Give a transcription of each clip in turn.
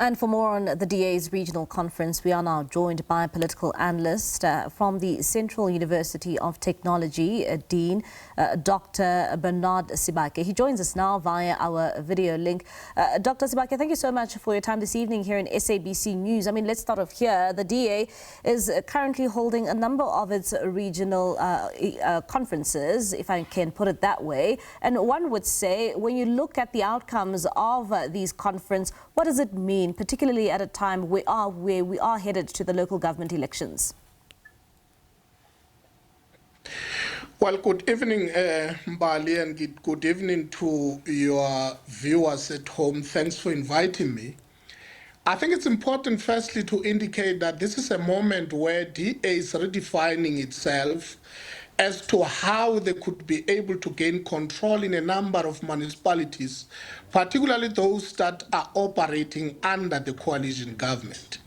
And for more on the DA's regional conference, we are now joined by a political analyst from the Central University of Technology, Dean Dr. Barnard Sebake. He joins us now via our video link. Dr. Sebake, thank you so much for your time this evening here in SABC News. I mean, let's start off here. The DA is currently holding a number of its regional conferences, if I can put it that way. And one would say, when you look at the outcomes of these conferences, what does it mean, particularly at a time where we are headed to the local government elections? Well, good evening, Mbali, and good evening to your viewers at home. Thanks for inviting me. I think it's important, firstly, to indicate that this is a moment where DA is redefining itself as to how they could be able to gain control in a number of municipalities, particularly those that are operating under the coalition government.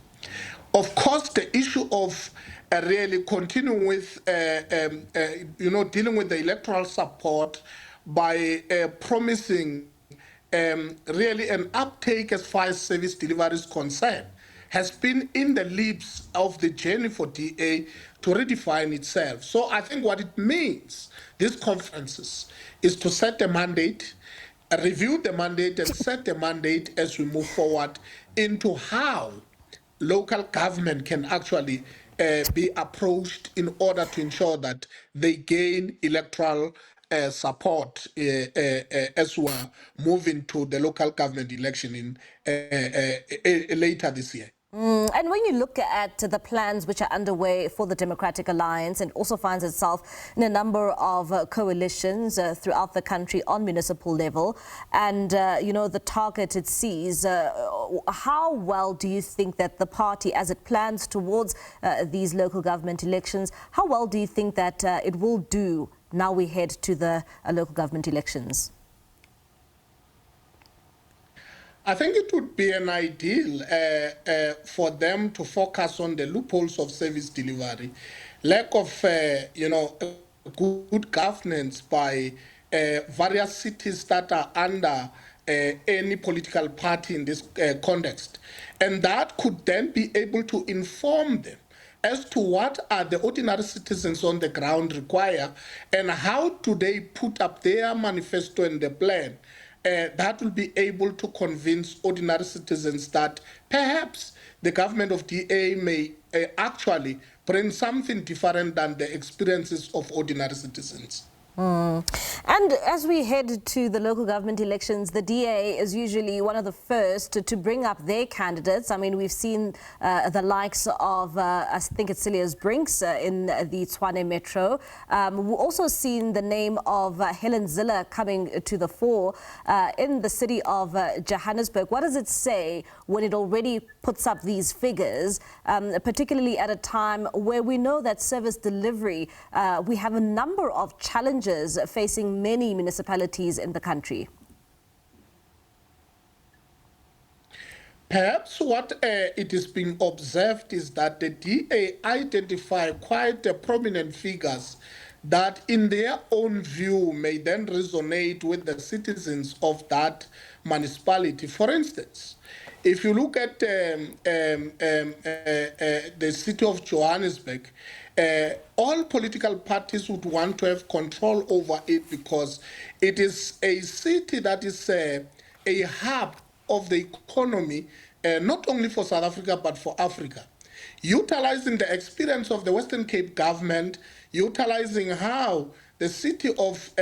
Of course, the issue of really continuing with, dealing with the electoral support by promising really an uptake as far as service delivery is concerned has been in the lips of the journey for DA to redefine itself. So I think what it means, these conferences, is to set a mandate, review the mandate and set the mandate as we move forward into how local government can actually be approached in order to ensure that they gain electoral support as we're moving to the local government election in later this year. And when you look at the plans which are underway for the Democratic Alliance, and also finds itself in a number of coalitions throughout the country on municipal level, and the target it sees, how well do you think that the party, as it plans towards these local government elections, how well do you think that it will do now we head to the local government elections? I think it would be an ideal for them to focus on the loopholes of service delivery, lack of, good governance by various cities that are under any political party in this context. And that could then be able to inform them as to what are the ordinary citizens on the ground require and how do they put up their manifesto and the plan. That will be able to convince ordinary citizens that perhaps the government of DA may actually bring something different than the experiences of ordinary citizens. And as we head to the local government elections, the DA is usually one of the first to bring up their candidates. I mean, we've seen the likes of, I think it's Cilliers Brinks in the Tshwane Metro. We've also seen the name of Helen Zille coming to the fore in the city of Johannesburg. What does it say when it already puts up these figures, particularly at a time where we know that service delivery, we have a number of challenges facing many municipalities in the country? Perhaps what it is being observed is that the DA identify quite prominent figures that in their own view may then resonate with the citizens of that municipality. For instance, if you look at the city of Johannesburg, all political parties would want to have control over it because it is a city that is a hub of the economy, not only for South Africa, but for Africa. Utilizing the experience of the Western Cape government, utilizing how the city of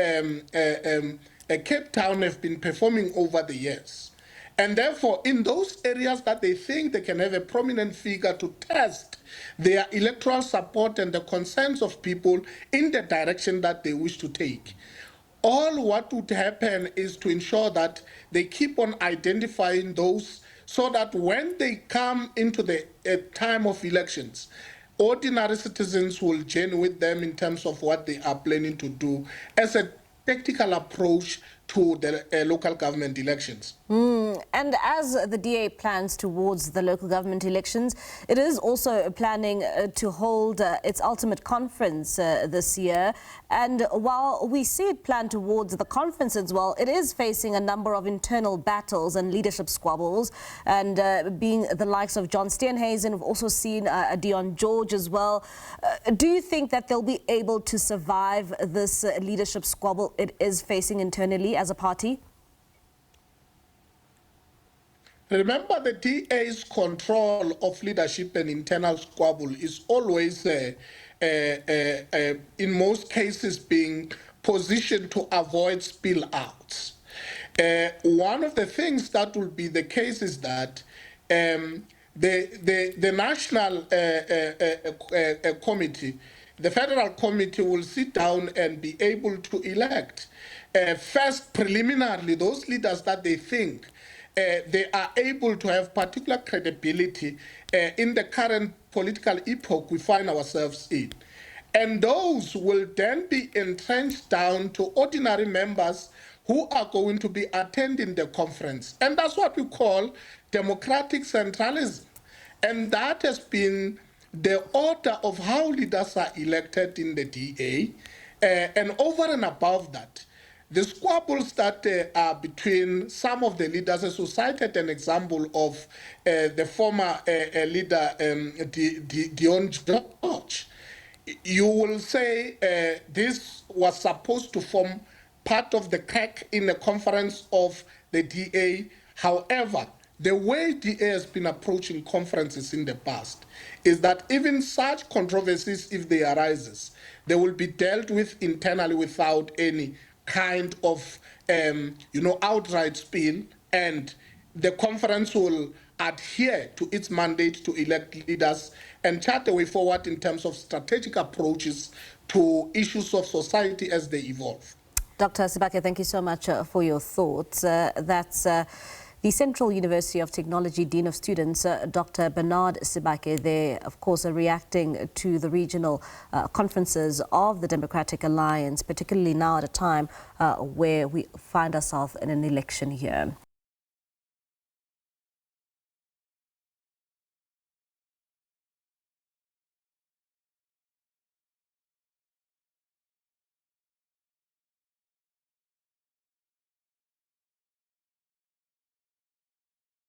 Cape Town have been performing over the years. And therefore, in those areas that they think they can have a prominent figure to test their electoral support and the concerns of people in the direction that they wish to take, all what would happen is to ensure that they keep on identifying those so that when they come into the time of elections, ordinary citizens will join with them in terms of what they are planning to do as a tactical approach to the local government elections. And as the DA plans towards the local government elections, it is also planning to hold its ultimate conference this year. And while we see it planned towards the conference as well, it is facing a number of internal battles and leadership squabbles, and being the likes of John Steenhuisen, we've also seen Dion George as well. Do you think that they'll be able to survive this leadership squabble it is facing internally as a party? Remember, the DA's control of leadership and internal squabble is always, in most cases, being positioned to avoid spill-outs. One of the things that will be the case is that the national committee, the federal committee, will sit down and be able to elect first preliminarily those leaders that they think they are able to have particular credibility in the current political epoch we find ourselves in. And those will then be entrenched down to ordinary members who are going to be attending the conference. And that's what we call democratic centralism. And that has been the order of how leaders are elected in the DA. And over and above that, the squabbles that are between some of the leaders, as we cited an example of the former leader, Dion George, you will say this was supposed to form part of the crack in the conference of the DA. However, the way DA has been approaching conferences in the past is that even such controversies, if they arise, they will be dealt with internally without any kind of, outright spill, and the conference will adhere to its mandate to elect leaders and chart a way forward in terms of strategic approaches to issues of society as they evolve. Dr. Sebake, thank you so much for your thoughts. That's the Central University of Technology Dean of Students, Dr. Barnard Sebake, there, of course, reacting to the regional conferences of the Democratic Alliance, particularly now at a time where we find ourselves in an election year.